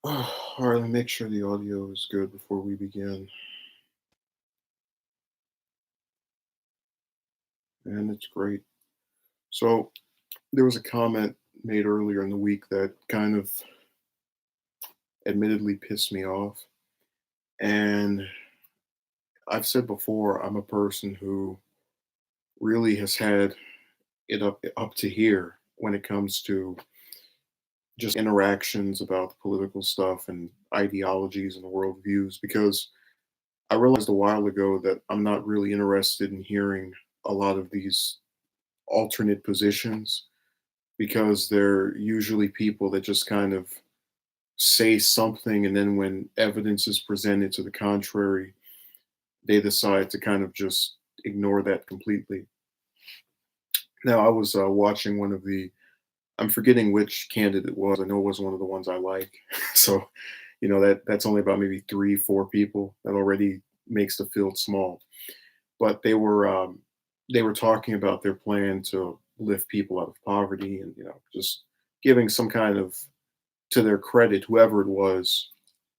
All right, let me make sure the audio is good before we begin. And it's great. So, there was a comment made earlier in the week that kind of admittedly pissed me off. And I've said before, I'm a person who really has had it up to here when it comes to just interactions about the political stuff and ideologies and worldviews because I realized a while ago that I'm not really interested in hearing a lot of these alternate positions because they're usually people that just kind of say something and then when evidence is presented to the contrary, they decide to kind of just ignore that completely. Now, I was watching one of I'm forgetting which candidate it was. I know it was one of the ones I like. So, that's only about maybe three, four people. That already makes the field small. But they were talking about their plan to lift people out of poverty and just giving some kind of, to their credit, whoever it was,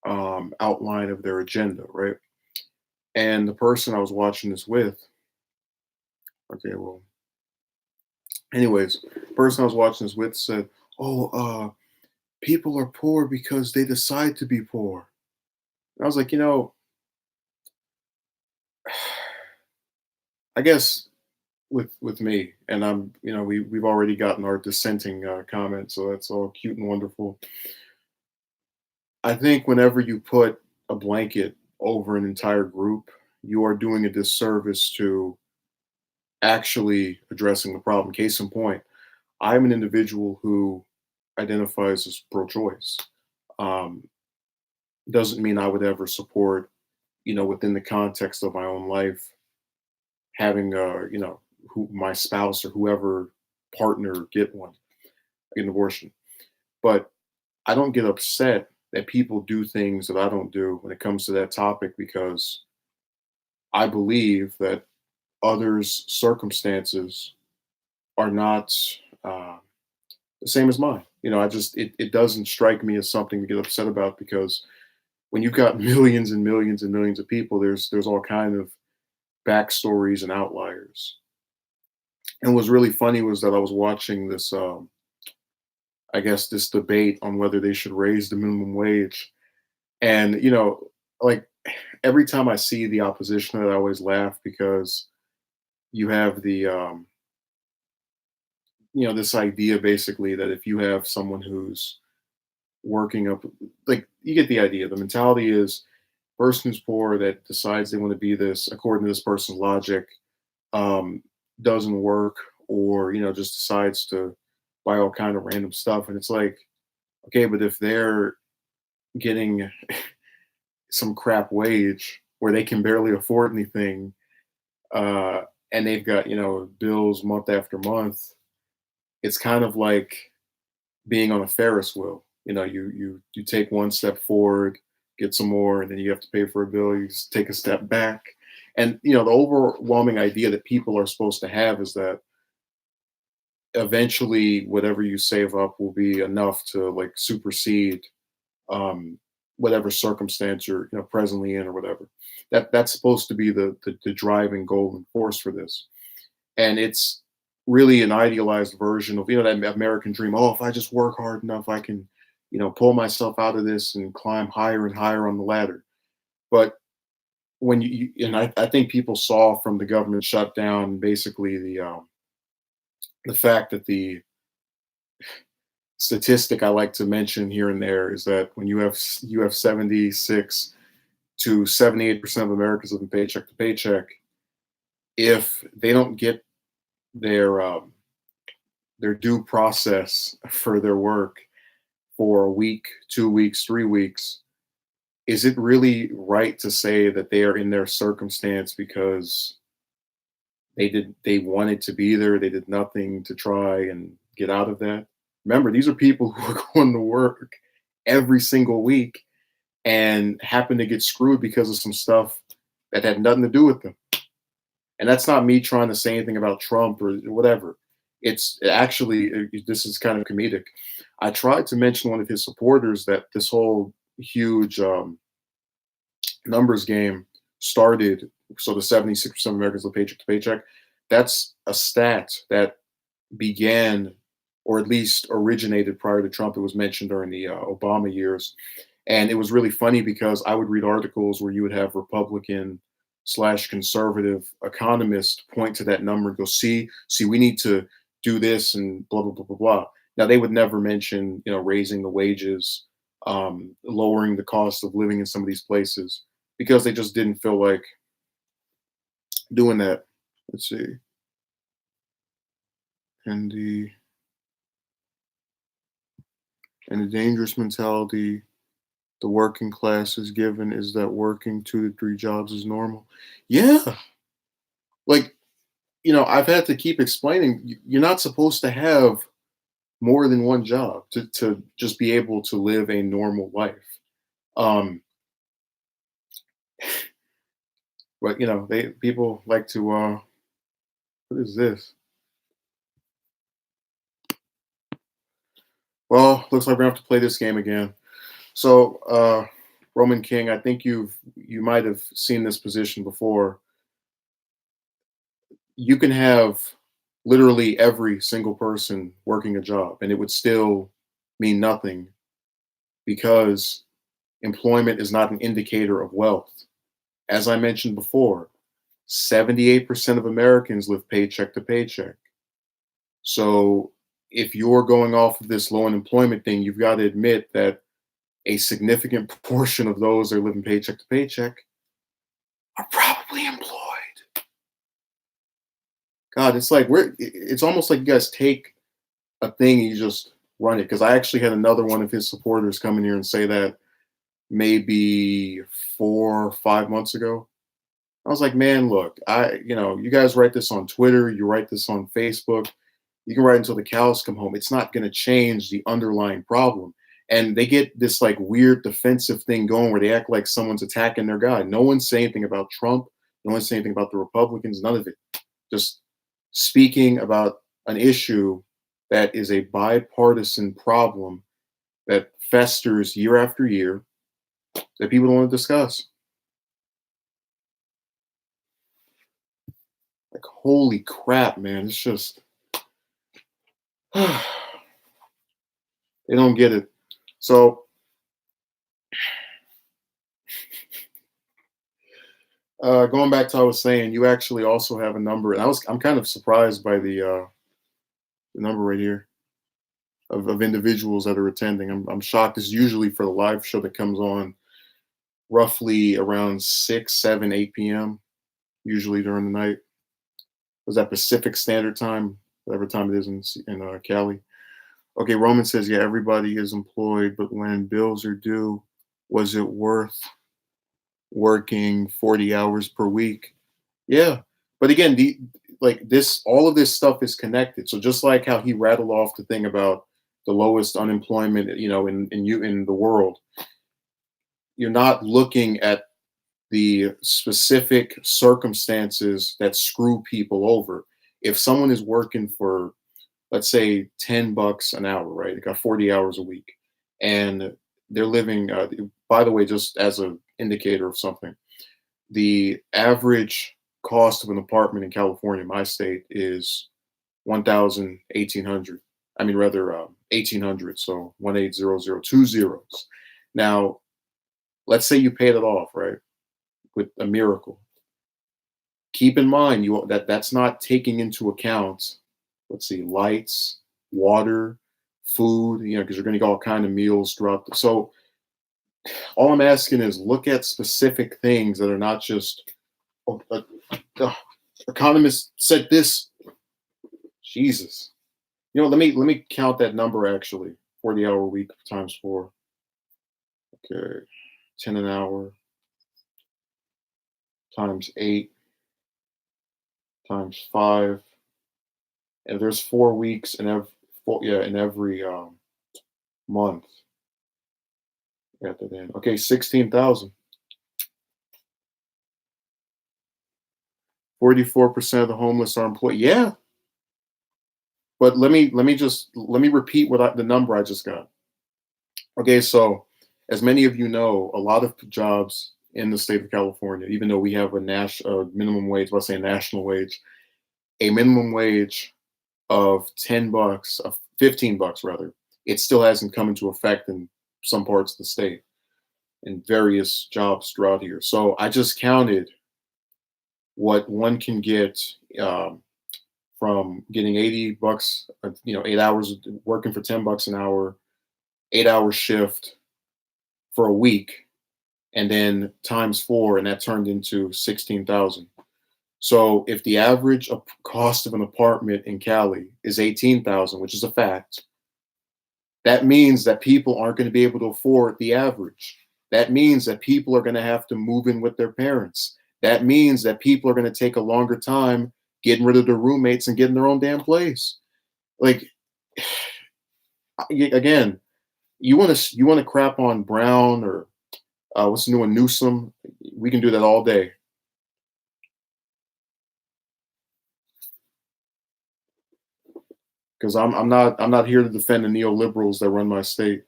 outline of their agenda, right? And the person I was watching this with, okay, well, anyways, the person I was watching this with said, "Oh, people are poor because they decide to be poor." And I was like, I guess with me, and we've already gotten our dissenting comment, so that's all cute and wonderful. I think whenever you put a blanket over an entire group, you are doing a disservice to actually addressing the problem. Case in point, I'm an individual who identifies as pro-choice. Um, doesn't mean I would ever support, within the context of my own life, having who my spouse or whoever partner get an abortion. But I don't get upset that people do things that I don't do when it comes to that topic because I believe that others' circumstances are not uh, the same as mine. It doesn't strike me as something to get upset about because when you've got millions and millions and millions of people, there's all kind of backstories and outliers. And what's really funny was that I was watching this, I guess, this debate on whether they should raise the minimum wage, and like every time I see the opposition, I always laugh because you have this idea basically that if you have someone who's working up, like you get the idea. The mentality is person who's poor that decides they want to be this according to this person's logic, um, doesn't work or just decides to buy all kind of random stuff, and it's like, okay, but if they're getting some crap wage where they can barely afford anything, uh, and they've got bills month after month, it's kind of like being on a Ferris wheel. You take one step forward, get some more, and then you have to pay for a bill. You just take a step back, and the overwhelming idea that people are supposed to have is that eventually whatever you save up will be enough to like supersede um, whatever circumstance you're presently in or whatever. That's supposed to be the driving goal and force for this, and it's really an idealized version of that American dream. Oh, if I just work hard enough, I can pull myself out of this and climb higher and higher on the ladder. But when and I think people saw from the government shutdown basically the fact that the statistic I like to mention here and there is that when you have 76 to 78% of Americans living paycheck to paycheck, if they don't get their their due process for their work for a week, 2 weeks, 3 weeks, is it really right to say that they are in their circumstance because they wanted to be there, they did nothing to try and get out of that? Remember, these are people who are going to work every single week and happen to get screwed because of some stuff that had nothing to do with them. And that's not me trying to say anything about Trump or whatever. It's actually this is kind of comedic. I tried to mention one of his supporters that this whole huge numbers game started, so the 76% of Americans live paycheck to paycheck, that's a stat that began or at least originated prior to Trump. It was mentioned during the Obama years. And it was really funny because I would read articles where you would have Republican slash conservative economists point to that number and go, see, we need to do this and blah, blah, blah, blah, blah. Now they would never mention, raising the wages, lowering the cost of living in some of these places because they just didn't feel like doing that. Let's see. And the dangerous mentality the working class is given is that working 2 to 3 jobs is normal. Yeah, like I've had to keep explaining you're not supposed to have more than one job to just be able to live a normal life. Um, but they people like to what is this? Well, looks like we're gonna have to play this game again. So, Roman King, I think you might have seen this position before. You can have literally every single person working a job, and it would still mean nothing because employment is not an indicator of wealth. As I mentioned before, 78% of Americans live paycheck to paycheck. So, if you're going off of this low unemployment thing, you've got to admit that a significant proportion of those that are living paycheck to paycheck are probably employed. God, it's almost like you guys take a thing and you just run it. Because I actually had another one of his supporters come in here and say that maybe 4 or 5 months ago. I was like, man, look, you guys write this on Twitter, you write this on Facebook, you can write until the cows come home. It's not going to change the underlying problem. And they get this like weird defensive thing going where they act like someone's attacking their guy. No one's saying anything about Trump. No one's saying anything about the Republicans. None of it. Just speaking about an issue that is a bipartisan problem that festers year after year that people don't want to discuss. Like, holy crap, man. It's just, they don't get it. So, going back to what I was saying, you actually also have a number, and I'm kind of surprised by the number right here of individuals that are attending. I'm shocked. It's usually for the live show that comes on roughly around 6, 7, 8 p.m. Usually during the night. Was that Pacific Standard Time? Whatever time it is in Cali. Okay, Roman says, yeah, everybody is employed, but when bills are due, was it worth working 40 hours per week? Yeah. But again, all of this stuff is connected. So just like how he rattled off the thing about the lowest unemployment, in the world, you're not looking at the specific circumstances that screw people over. If someone is working for, let's say, $10 an hour, right? They got 40 hours a week, and they're living. By the way, just as an indicator of something, the average cost of an apartment in California, my state, is 1,800. I mean, rather, 1,800. So 1,800, two zeros. Now, let's say you paid it off, right? With a miracle. Keep in mind that's not taking into account, let's see, lights, water, food, because you're going to get all kind of meals throughout. So all I'm asking is look at specific things that are not just, oh, economist said this. Jesus. Let me count that number actually. 40-hour week times 4. Okay. 10 an hour times 8 times 5. And there's 4 weeks in every month. Add that in. Okay, 16,000. 44% of the homeless are employed. Yeah, but let me repeat the number I just got. Okay, so as many of you know, a lot of jobs in the state of California, even though we have a minimum wage, let's say a national wage, a minimum wage of $10, of $15 rather, it still hasn't come into effect in some parts of the state in various jobs throughout here. So I just counted what one can get um, from getting $80, 8 hours working for $10 an hour, 8 hour shift for a week, and then times four, and that turned into 16,000. So if the average cost of an apartment in Cali is 18,000, which is a fact, that means that people aren't going to be able to afford the average. That means that people are going to have to move in with their parents. That means that people are going to take a longer time getting rid of their roommates and getting their own damn place. Like, again, you want to crap on Brown or what's the new one, Newsom? We can do that all day. Because I'm not here to defend the neoliberals that run my state.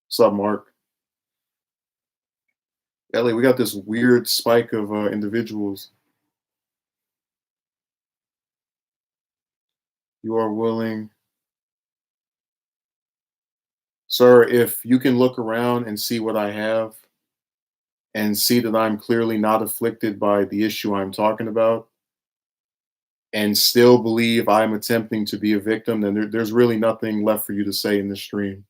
What's up, Mark? Ellie, we got this weird spike of individuals. You are willing, sir. If you can look around and see what I have, and see that I'm clearly not afflicted by the issue I'm talking about, and still believe I'm attempting to be a victim, then there's really nothing left for you to say in this stream.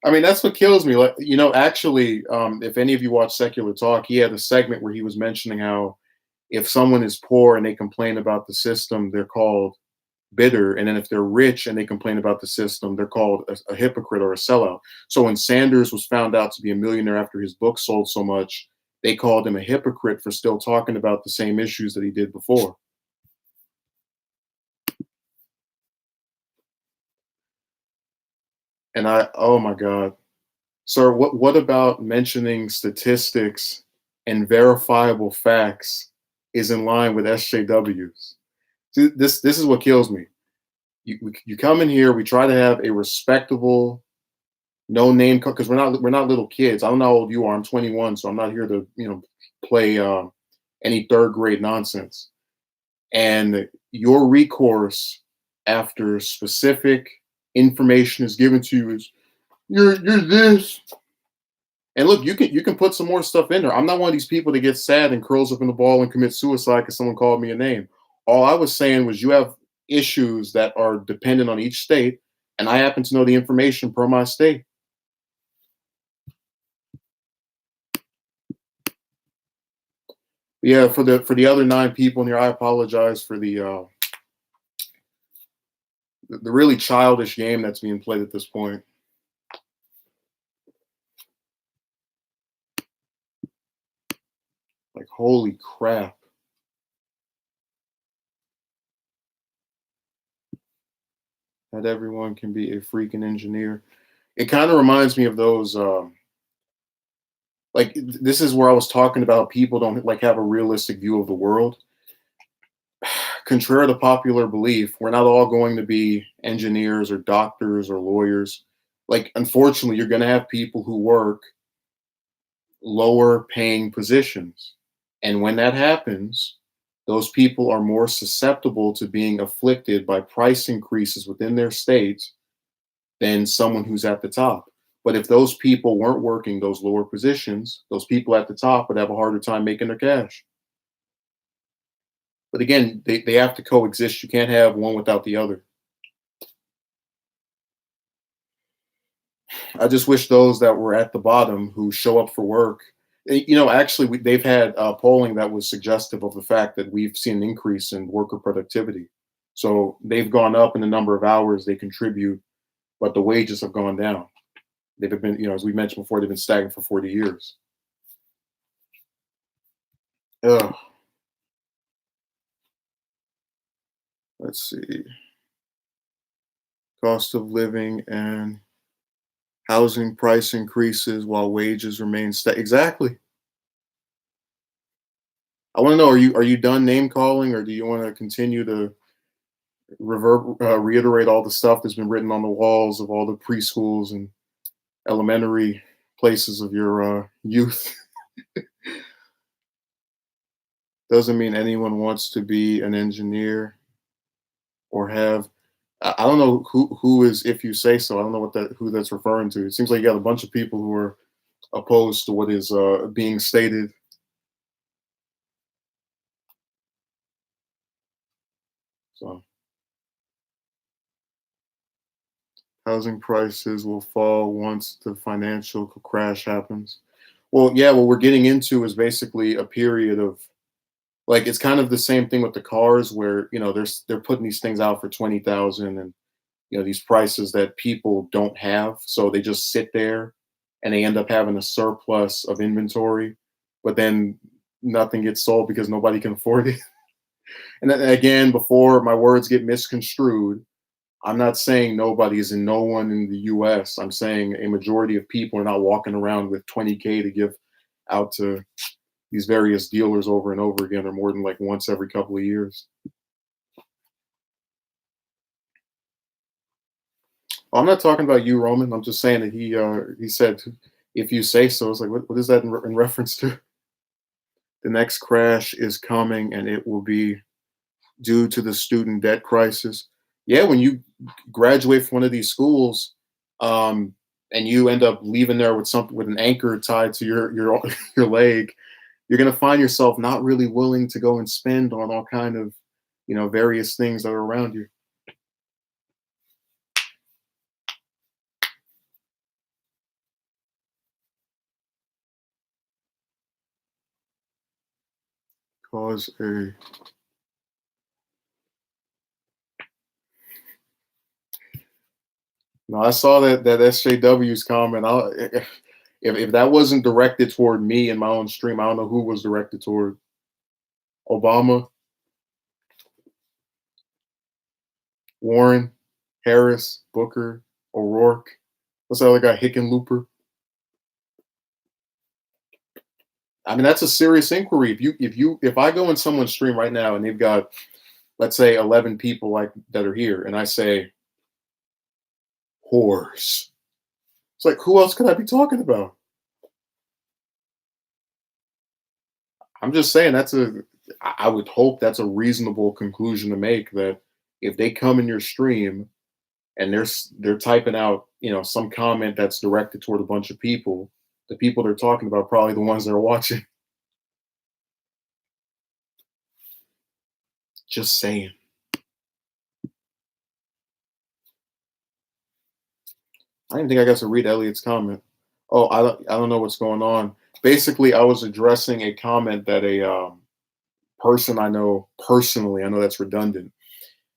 I mean, that's what kills me. Like, actually, if any of you watch Secular Talk, he had a segment where he was mentioning how if someone is poor and they complain about the system, they're called bitter. And then if they're rich and they complain about the system, they're called a hypocrite or a sellout. So when Sanders was found out to be a millionaire after his book sold so much, they called him a hypocrite for still talking about the same issues that he did before. And oh my God, sir, what about mentioning statistics and verifiable facts is in line with SJWs? See, this is what kills me. You come in here, we try to have a respectable, no name, because we're not little kids. I don't know how old you are. I'm 21, so I'm not here to play any third grade nonsense. And your recourse after specific information is given to you is you're this. And look, you can put some more stuff in there. I'm not one of these people that gets sad and curls up in the ball and commits suicide because someone called me a name. All I was saying was you have issues that are dependent on each state, and I happen to know the information per my state. Yeah, for the other nine people in here, I apologize for the really childish game that's being played at this point. Like, holy crap. That everyone can be a freaking engineer. It kind of reminds me of those like this is where I was talking about people don't like have a realistic view of the world. Contrary to popular belief, we're not all going to be engineers or doctors or lawyers. Like, unfortunately, you're going to have people who work lower paying positions. And when that happens, those people are more susceptible to being afflicted by price increases within their states than someone who's at the top. But if those people weren't working those lower positions, those people at the top would have a harder time making their cash. But again, they have to coexist. You can't have one without the other. I just wish those that were at the bottom who show up for work, actually, they've had polling that was suggestive of the fact that we've seen an increase in worker productivity. So they've gone up in the number of hours they contribute, but the wages have gone down. They've been, as we mentioned before, they've been stagnant for 40 years. Ugh. Let's see. Cost of living and housing price increases while wages remain steady. Exactly. I want to know, are you done name calling, or do you want to continue to reiterate all the stuff that's been written on the walls of all the preschools and elementary places of your youth. Doesn't mean anyone wants to be an engineer or have. I don't know who is if you say so. I don't know what that who that's referring to. It seems like you got a bunch of people who are opposed to what is being stated. So housing prices will fall once the financial crash happens. Well, yeah, what we're getting into is basically a period of like it's kind of the same thing with the cars where they're putting these things out for 20,000 and these prices that people don't have, so they just sit there and they end up having a surplus of inventory, but then nothing gets sold because nobody can afford it. And then, again, before my words get misconstrued, I'm not saying nobody is in no one in the US. I'm saying a majority of people are not walking around with 20K to give out to these various dealers over and over again, or more than like once every couple of years. I'm not talking about you, Roman. I'm just saying that he said, "If you say so." It's like, what is that in reference to? The next crash is coming, and it will be due to the student debt crisis. Yeah, when you graduate from one of these schools, um, and you end up leaving there with something with an anchor tied to your your leg, you're gonna find yourself not really willing to go and spend on all kind of various things that are around you. Cause a No, I saw that SJW's comment. If that wasn't directed toward me in my own stream, I don't know who was directed toward. Obama, Warren, Harris, Booker, O'Rourke. What's the other guy? Hickenlooper. I mean, that's a serious inquiry. If I go in someone's stream right now and they've got, let's say, 11 people like that are here, and I say whores, it's like, who else could I be talking about? I'm just saying I would hope that's a reasonable conclusion to make, that if they come in your stream and they're typing out, some comment that's directed toward a bunch of people, the people they're talking about probably the ones that are watching. Just saying. I didn't think I got to read Elliot's comment. Oh, I don't know what's going on. Basically, I was addressing a comment that a person I know personally, I know that's redundant,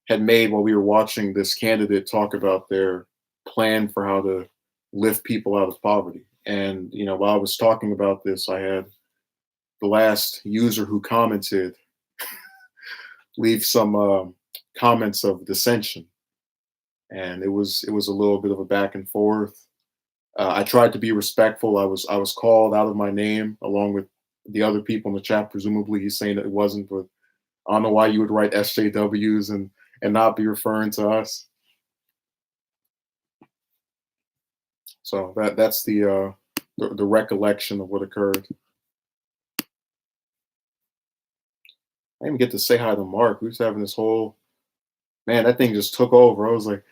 had made while we were watching this candidate talk about their plan for how to lift people out of poverty. And while I was talking about this, I had the last user who commented leave some comments of dissension, and it was a little bit of a back and forth. I tried to be respectful. I was called out of my name along with the other people in the chat. Presumably, he's saying that it wasn't, but I don't know why you would write SJWs and not be referring to us. So that's the recollection of what occurred. I didn't even get to say hi to Mark. We was having this whole man. That thing just took over. I was like,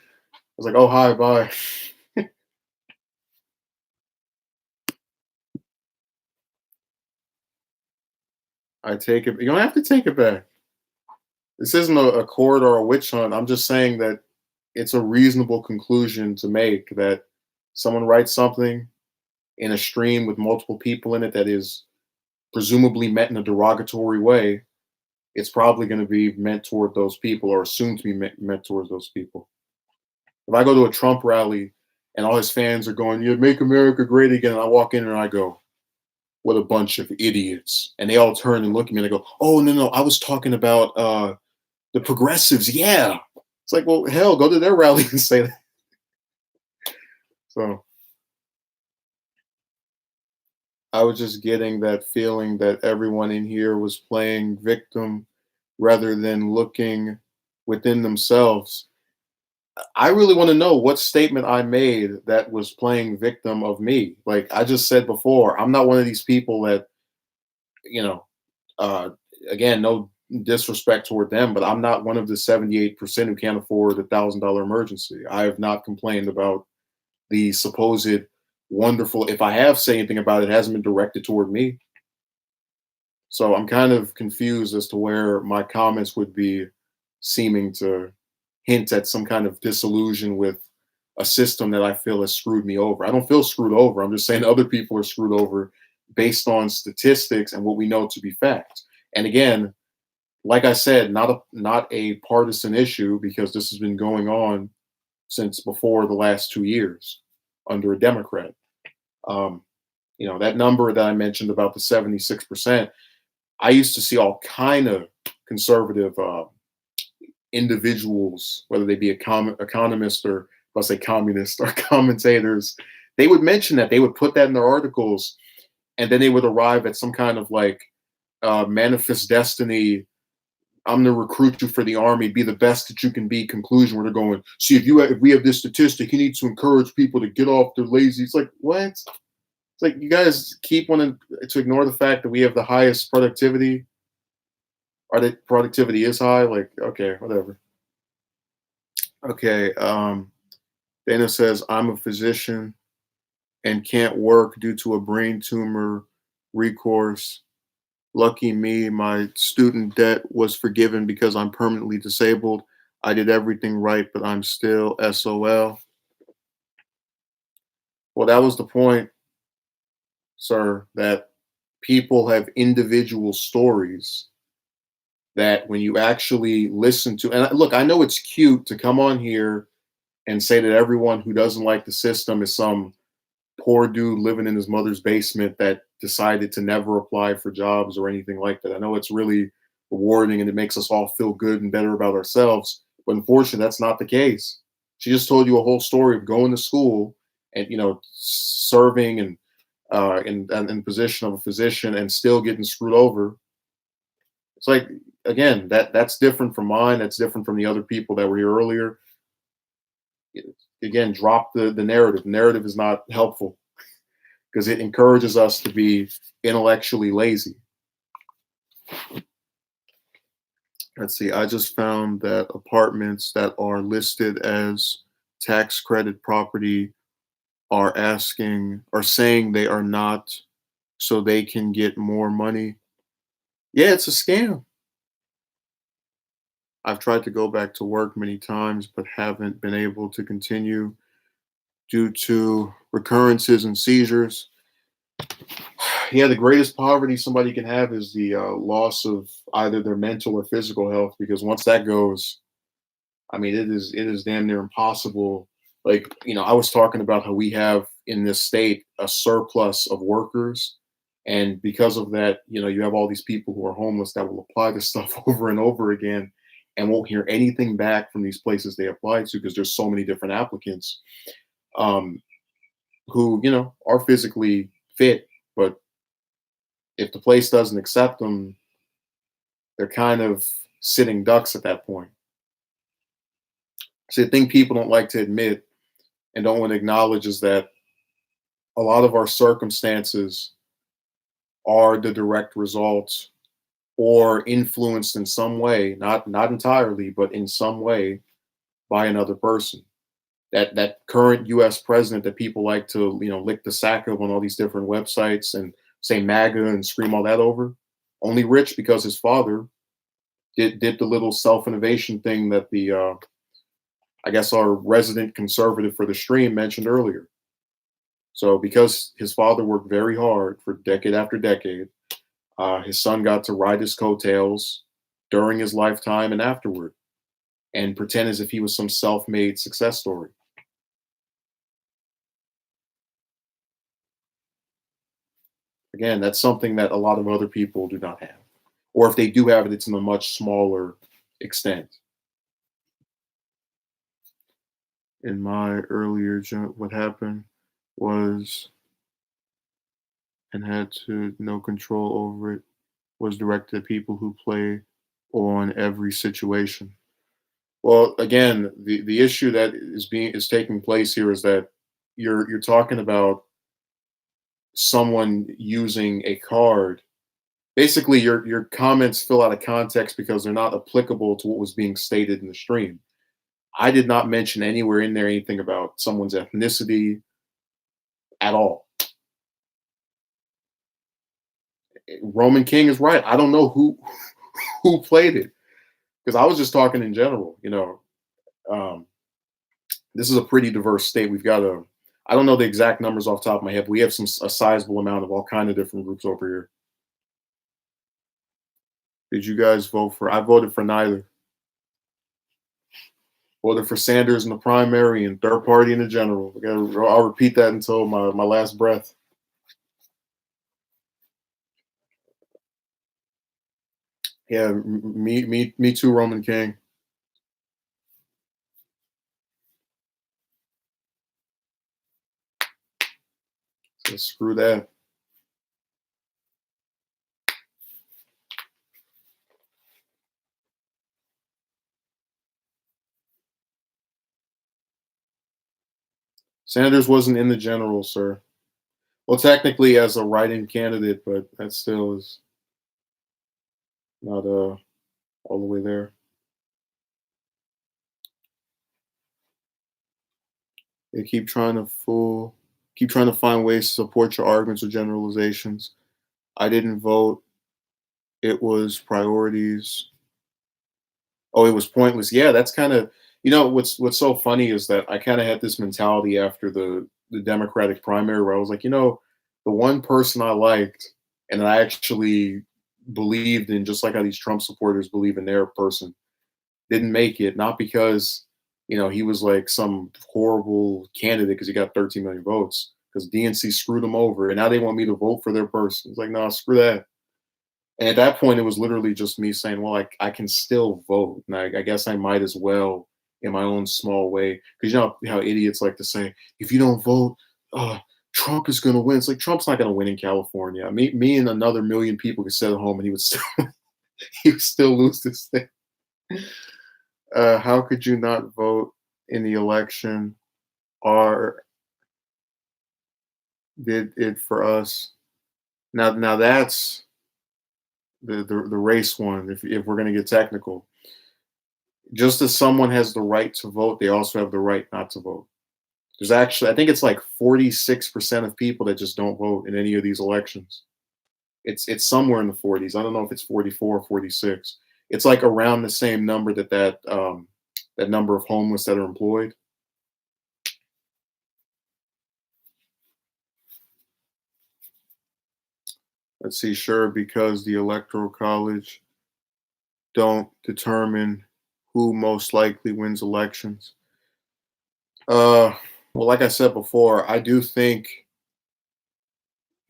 oh hi, bye. I take it. You don't have to take it back. This isn't a court or a witch hunt. I'm just saying that it's a reasonable conclusion to make that someone writes something in a stream with multiple people in it that is presumably meant in a derogatory way. It's probably going to be meant toward those people, or assumed to be meant towards those people. If I go to a Trump rally and all his fans are going, "You make America great again," and I walk in and I go, "What a bunch of idiots!" And they all turn and look at me and they go, "Oh no, no, I was talking about the progressives." Yeah, it's like, well, hell, go to their rally and say that. So I was just getting that feeling that everyone in here was playing victim rather than looking within themselves. I really want to know what statement I made that was playing victim of me. Like I just said before, I'm not one of these people that, you know, uh, again, no disrespect toward them, but I'm not one of the 78% who can't afford $1,000 emergency. I have not complained about the supposed wonderful. If I have said anything about it, it hasn't been directed toward me. So I'm kind of confused as to where my comments would be seeming to hint at some kind of disillusion with a system that I feel has screwed me over. I don't feel screwed over. I'm just saying other people are screwed over based on statistics and what we know to be fact. And again, like I said, not a partisan issue because this has been going on since before the last 2 years under a Democrat. Um, that number that I mentioned about the 76%, I used to see all kind of conservative individuals, whether they be economists or let's say communists or commentators, they would mention that they would put that in their articles, and then they would arrive at some kind of like manifest destiny. I'm going to recruit you for the army. Be the best that you can be. Conclusion where they're going. See if we have this statistic, you need to encourage people to get off their lazy. It's like what? It's like you guys keep wanting to ignore the fact that we have the highest productivity. Or that productivity is high. Like okay, whatever. Okay. Dana says I'm a physician and can't work due to a brain tumor recourse. Lucky me, my student debt was forgiven because I'm permanently disabled. I did everything right, but I'm still SOL. Well, that was the point, sir, that people have individual stories that when you actually listen to, and look, I know it's cute to come on here and say that everyone who doesn't like the system is some poor dude living in his mother's basement that decided to never apply for jobs or anything like that. I know it's really rewarding and it makes us all feel good and better about ourselves, but unfortunately, that's not the case. She just told you a whole story of going to school and serving and in position of a physician and still getting screwed over. It's like again that's different from mine. That's different from the other people that were here earlier. Again, drop the narrative. Narrative is not helpful because it encourages us to be intellectually lazy. Let's see, I just found that apartments that are listed as tax credit property are saying they are not so they can get more money. Yeah, it's a scam. I've tried to go back to work many times but haven't been able to continue due to recurrences and seizures. Yeah, the greatest poverty somebody can have is the loss of either their mental or physical health. Because once that goes, I mean, it is damn near impossible. Like I was talking about how we have in this state a surplus of workers, and because of that, you have all these people who are homeless that will apply this stuff over and over again, and won't hear anything back from these places they apply to because there's so many different applicants um, who are physically fit, but if the place doesn't accept them, they're kind of sitting ducks at that point. So the thing people don't like to admit and don't want to acknowledge is that a lot of our circumstances are the direct results or influenced in some way, not entirely, but in some way by another person. That current US president that people like to, lick the sack of on all these different websites and say MAGA and scream all that over, only rich because his father did the little self innovation thing that the I guess our resident conservative for the stream mentioned earlier. So because his father worked very hard for decade after decade, his son got to ride his coattails during his lifetime and afterward, and pretend as if he was some self-made success story. Again, that's something that a lot of other people do not have, or if they do have it, it's in a much smaller extent. In my earlier what happened was and had to no control over it was directed at people who play on every situation. Well, again, the issue that is taking place here is that you're talking about someone using a card. Basically, your comments fill out of context because they're not applicable to what was being stated in the stream. I did not mention anywhere in there anything about someone's ethnicity at all. Roman King is right. I don't know who who played it because I was just talking in general. Um, this is a pretty diverse state. We've got a I don't know the exact numbers off the top of my head, but we have a sizable amount of all kind of different groups over here. Did you guys vote for? I voted for neither. Voted for Sanders in the primary and third party in the general. I'll repeat that until my last breath. Yeah, me too, Roman King. So screw that. Sanders wasn't in the general, sir. Well, technically as a write-in candidate, but that still is not all the way there. They keep trying to find ways to support your arguments or generalizations. I didn't vote. It was priorities. Oh, it was pointless. Yeah, that's kind of what's so funny is that I kind of had this mentality after the Democratic primary where I was like, the one person I liked and that I actually believed in, just like how these Trump supporters believe in their person, didn't make it, not because he was like some horrible candidate because he got 13 million votes, because DNC screwed him over, and now they want me to vote for their person. It's like, no, screw that. And at that point, it was literally just me saying, well, I can still vote. And I guess I might as well in my own small way. Because you know how idiots like to say, if you don't vote, uh, Trump is going to win. It's like, Trump's not going to win in California. Me and another million people could sit at home and he would still, he would still lose this thing. How could you not vote in the election? Or did it for us? Now that's the race one. If we're going to get technical, just as someone has the right to vote, they also have the right not to vote. There's actually, I think it's like 46% of people that just don't vote in any of these elections. It's somewhere in the 40s. I don't know if it's 44 or 46. It's like around the same number that number of homeless that are employed. Let's see, sure, because the electoral college don't determine who most likely wins elections. Uh, well, like I said before, I do think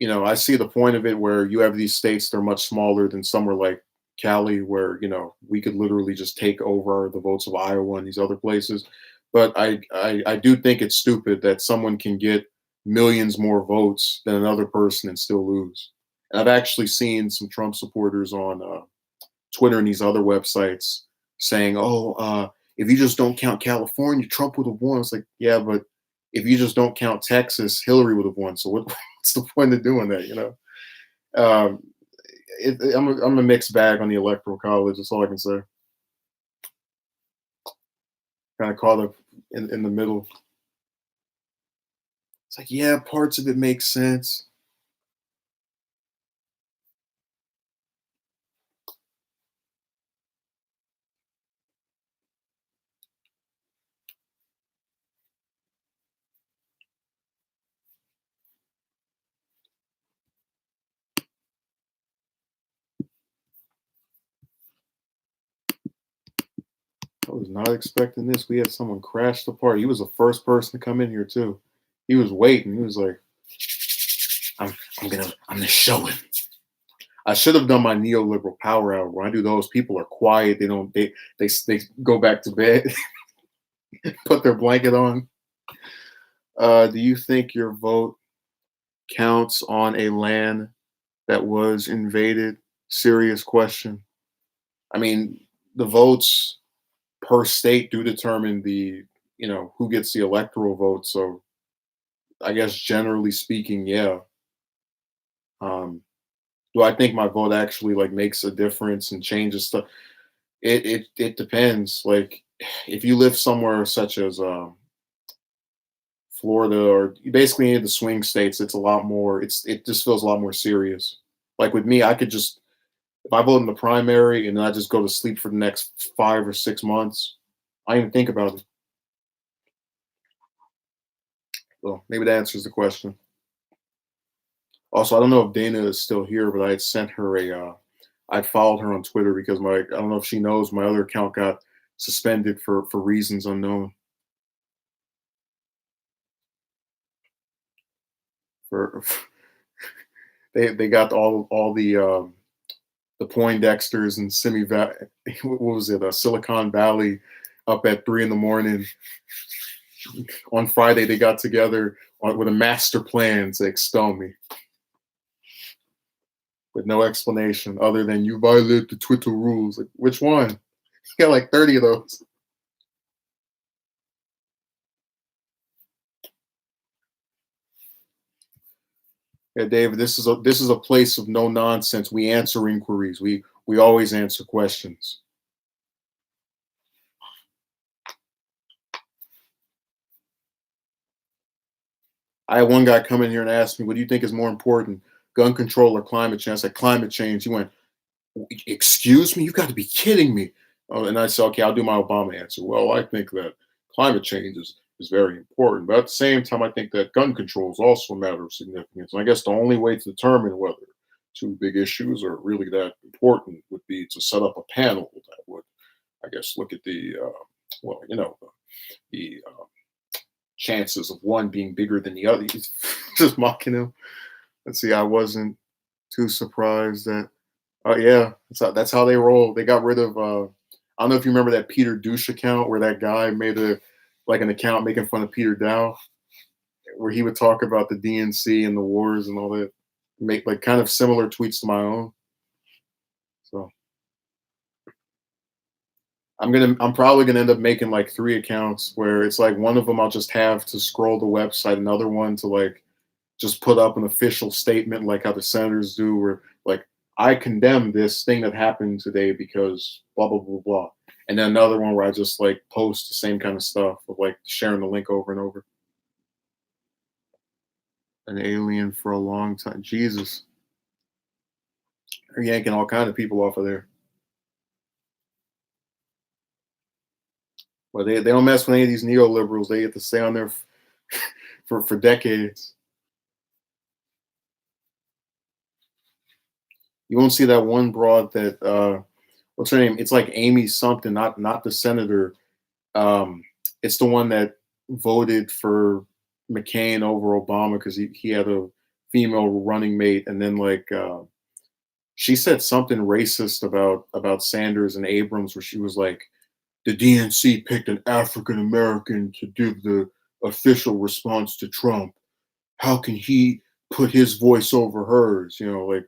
I see the point of it where you have these states that are much smaller than somewhere like Cali, where we could literally just take over the votes of Iowa and these other places. But I do think it's stupid that someone can get millions more votes than another person and still lose. And I've actually seen some Trump supporters on Twitter and these other websites saying, "Oh, if you just don't count California, Trump would have won." It's like, yeah, but if you just don't count Texas, Hillary would have won. So what's the point of doing that? Um, I'm a mixed bag on the electoral college. That's all I can say. Kind of caught up in the middle. It's like, yeah, parts of it make sense. I was not expecting this. We had someone crash the party. He was the first person to come in here too. He was waiting. He was like, I'm gonna show him. I should have done my neoliberal power hour. When I do those, people are quiet. They don't. They go back to bed, put their blanket on. Do you think your vote counts on a land that was invaded? Serious question. I mean, the votes her state do determine who gets the electoral vote. So I guess generally speaking, yeah. Um, do I think my vote actually like makes a difference and changes stuff? It depends. Like if you live somewhere such as Florida or basically any of the swing states, it's a lot more. It just feels a lot more serious. Like with me, I could just if I vote in the primary and then I just go to sleep for the next 5 or 6 months, I didn't even think about it. Well, maybe that answers the question. Also, I don't know if Dana is still here, but I had sent her I followed her on Twitter because I don't know if she knows my other account got suspended for reasons unknown. For they got all the Poindexters and Simi Valley, what was it, Silicon Valley, up at 3 in the morning on Friday. They got together with a master plan to expel me with no explanation other than you violate the Twitter rules. Like, which one? You got like 30 of those. Yeah, David, this is a place of no nonsense. We answer inquiries. We always answer questions. I had one guy come in here and ask me, "What do you think is more important, gun control or climate change?" I said, "Climate change." He went, "Excuse me, you got to be kidding me!" Oh, and I said, "Okay, I'll do my Obama answer." Well, I think that climate change is very important, but at the same time, I think that gun control is also a matter of significance. And I guess the only way to determine whether two big issues are really that important would be to set up a panel that would, I guess, look at well, the chances of one being bigger than the other. He's just mocking him. Let's see, I wasn't too surprised that. Oh yeah, that's how they roll. They got rid of. I don't know if you remember that Peter Douche account where that guy made an account making fun of Peter Dow, where he would talk about the DNC and the wars and all that, make like kind of similar tweets to my own. So I'm probably gonna end up making like 3 accounts where it's like one of them I'll just have to scroll the website, another one to like just put up an official statement like how the senators do, where like I condemn this thing that happened today because blah blah blah blah. And then another one where I just like post the same kind of stuff of like sharing the link over and over. An alien for a long time. Jesus. They're yanking all kind of people off of there. Well, they don't mess with any of these neoliberals. They get to stay on there for decades. You won't see that one broad that what's her name? It's like Amy something, not the senator. It's the one that voted for McCain over Obama because he had a female running mate, and then like she said something racist about Sanders and Abrams, where she was like, the DNC picked an African American to give the official response to Trump. How can he put his voice over hers? Like,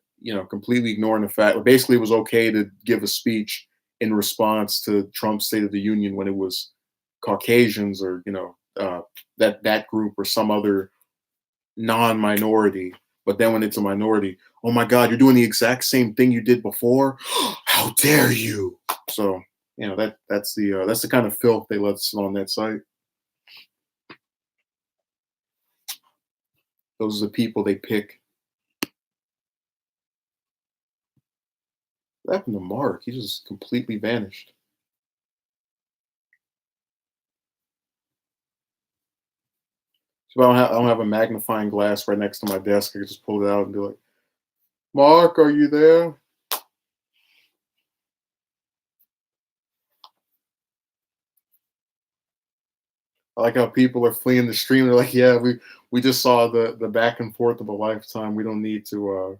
completely ignoring the fact basically it was okay to give a speech in response to Trump's State of the Union when it was Caucasians or, that group or some other non-minority. But then when it's a minority, oh my God, you're doing the exact same thing you did before. How dare you? So, that's the kind of filth they let sit on that site. Those are the people they pick. What happened to Mark? He just completely vanished. So I don't have a magnifying glass right next to my desk. I can just pull it out and be like, Mark, are you there? I like how people are fleeing the stream. They're like, yeah, we just saw the back and forth of a lifetime. We don't need to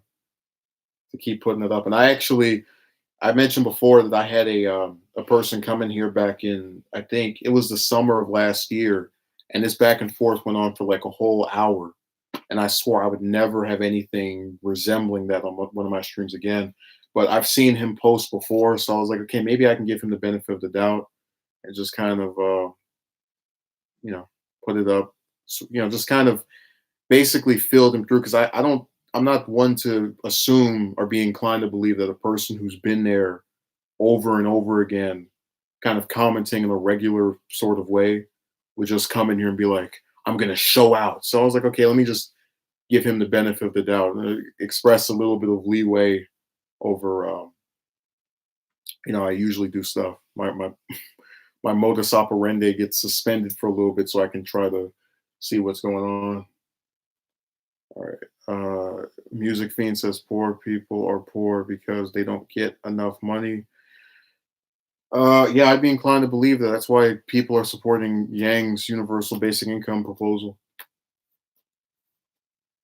keep putting it up. And I mentioned before that I had a person come in here back in, I think it was the summer of last year, and this back and forth went on for like a whole hour. And I swore I would never have anything resembling that on one of my streams again. But I've seen him post before, so I was like, okay, maybe I can give him the benefit of the doubt. and just kind of you know put it up, just kind of basically filled him through because I don't I'm not one to assume or be inclined to believe that a person who's been there over and over again, kind of commenting in a regular sort of way, would just come in here and be like, "I'm gonna show out." So I was like, okay, let me just give him the benefit of the doubt, and express a little bit of leeway over. I usually do stuff. My modus operandi gets suspended for a little bit so I can try to see what's going on. All right. Music Fiend says poor people are poor because they don't get enough money. Yeah, I'd be inclined to believe that. That's why people are supporting Yang's universal basic income proposal.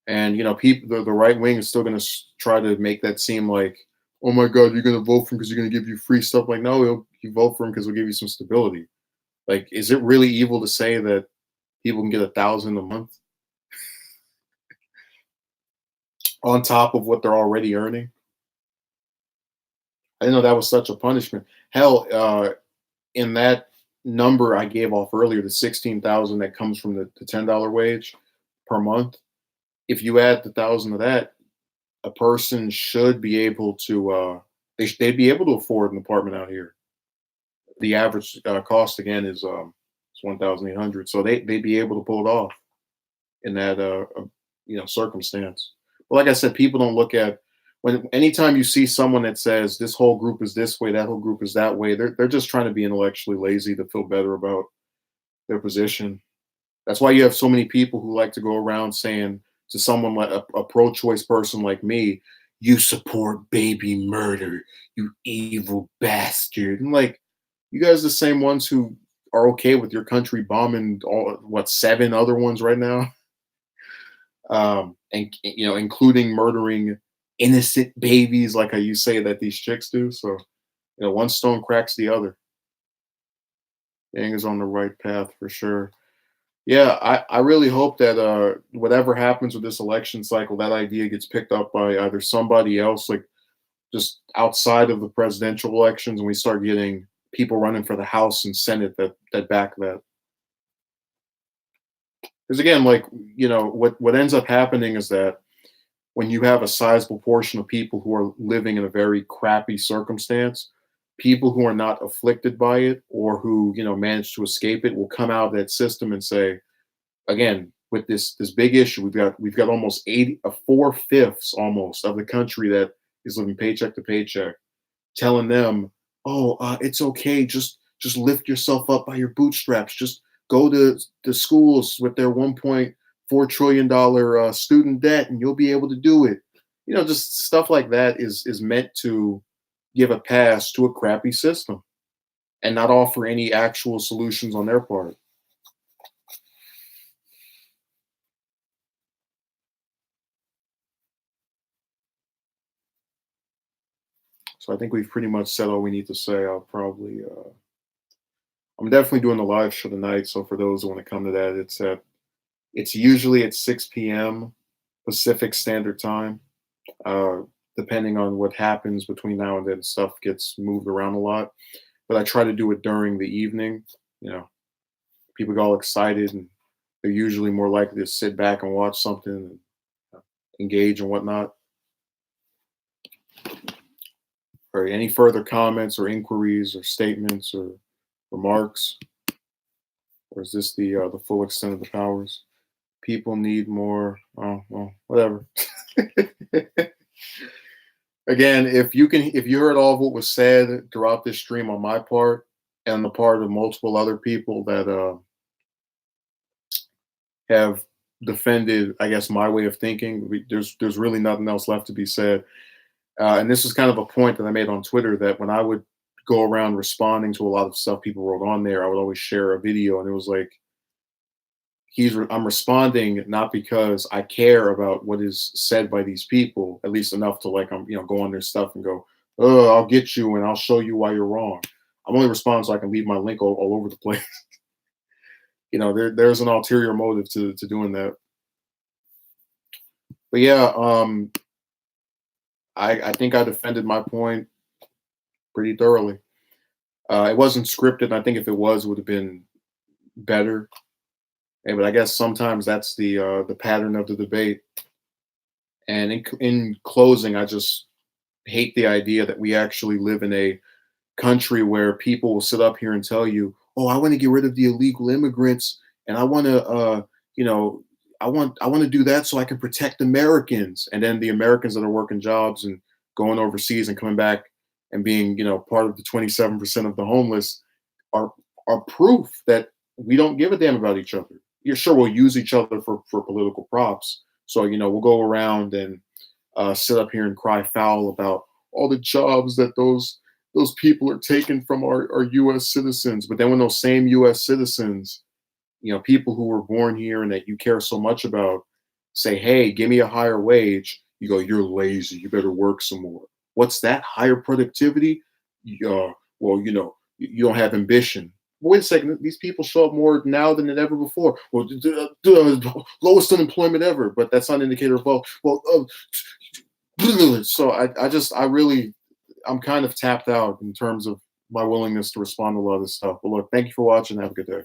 And people, the right wing is still going to try to make that seem like, oh my God, you're going to vote for him because you're going to give you free stuff. Like, no, you vote for him because he'll give you some stability. Like, is it really evil to say that people can get 1,000 a month on top of what they're already earning? I didn't know that was such a punishment. Hell, in that number I gave off earlier, the 16,000 that comes from the $10 wage per month, if you add the thousand of that, a person should be able to they'd be able to afford an apartment out here. The average cost again is 1,800, so they'd be able to pull it off in that circumstance. But like I said, people don't look at when anytime you see someone that says this whole group is this way, that whole group is that way, they're just trying to be intellectually lazy to feel better about their position. That's why you have so many people who like to go around saying to someone like a pro-choice person like me, "You support baby murder, you evil bastard." And like, you guys, the same ones who are okay with your country bombing all what 7 other ones right now, and including murdering innocent babies, like how you say that these chicks do. So one stone cracks the other. Yang is on the right path for sure. Yeah, I really hope that whatever happens with this election cycle, that idea gets picked up by either somebody else, like just outside of the presidential elections, and we start getting people running for the House and Senate that back that. Because again, like what ends up happening is that when you have a sizable portion of people who are living in a very crappy circumstance, people who are not afflicted by it or who manage to escape it will come out of that system and say, again, with this big issue, we've got almost 80, 4/5 almost of the country that is living paycheck to paycheck, telling them, "Oh, it's okay. Just lift yourself up by your bootstraps. Just go to the schools with their $1.4 trillion student debt, and you'll be able to do it." Just stuff like that is meant to give a pass to a crappy system and not offer any actual solutions on their part. So I think we've pretty much said all we need to say. I'm definitely doing the live show tonight. So for those who want to come to that, it's usually at 6 p.m. Pacific Standard Time. Uh, Depending on what happens between now and then, stuff gets moved around a lot. But I try to do it during the evening. You know, People get all excited and they're usually more likely to sit back and watch something and engage and whatnot. Or any further comments or inquiries or statements or remarks, or is this the full extent of the powers? People need more. Oh, well, whatever. Again, if you heard all of what was said throughout this stream on my part and on the part of multiple other people that have defended, I guess, my way of thinking, there's really nothing else left to be said. And this is kind of a point that I made on Twitter that when I would go around responding to a lot of stuff people wrote on there, I would always share a video, and it was like I'm responding not because I care about what is said by these people, at least enough to like go on their stuff and go, oh, I'll get you and I'll show you why you're wrong. I'm only responding so I can leave my link all over the place. There's an ulterior motive to doing that. But yeah, I think I defended my point pretty thoroughly. It wasn't scripted. I think if it was, it would have been better. But I guess sometimes that's the pattern of the debate. And in closing, I just hate the idea that we actually live in a country where people will sit up here and tell you, "Oh, I want to get rid of the illegal immigrants, and I want to, you know, I want to do that so I can protect Americans." And then the Americans that are working jobs and going overseas and coming back and being, part of the 27% of the homeless are are proof that we don't give a damn about each other. You're sure we'll use each other for political props. So we'll go around and sit up here and cry foul about all the jobs that those people are taking from our U.S. citizens. But then when those same U.S. citizens, people who were born here and that you care so much about, say, "Hey, give me a higher wage," you go, "You're lazy. You better work some more." What's that? Higher productivity? Well, you don't have ambition. Wait a second. These people show up more now than ever before. Well, lowest unemployment ever, but that's not an indicator of wealth. Well, so I really, I'm kind of tapped out in terms of my willingness to respond to a lot of this stuff. But look, thank you for watching. Have a good day.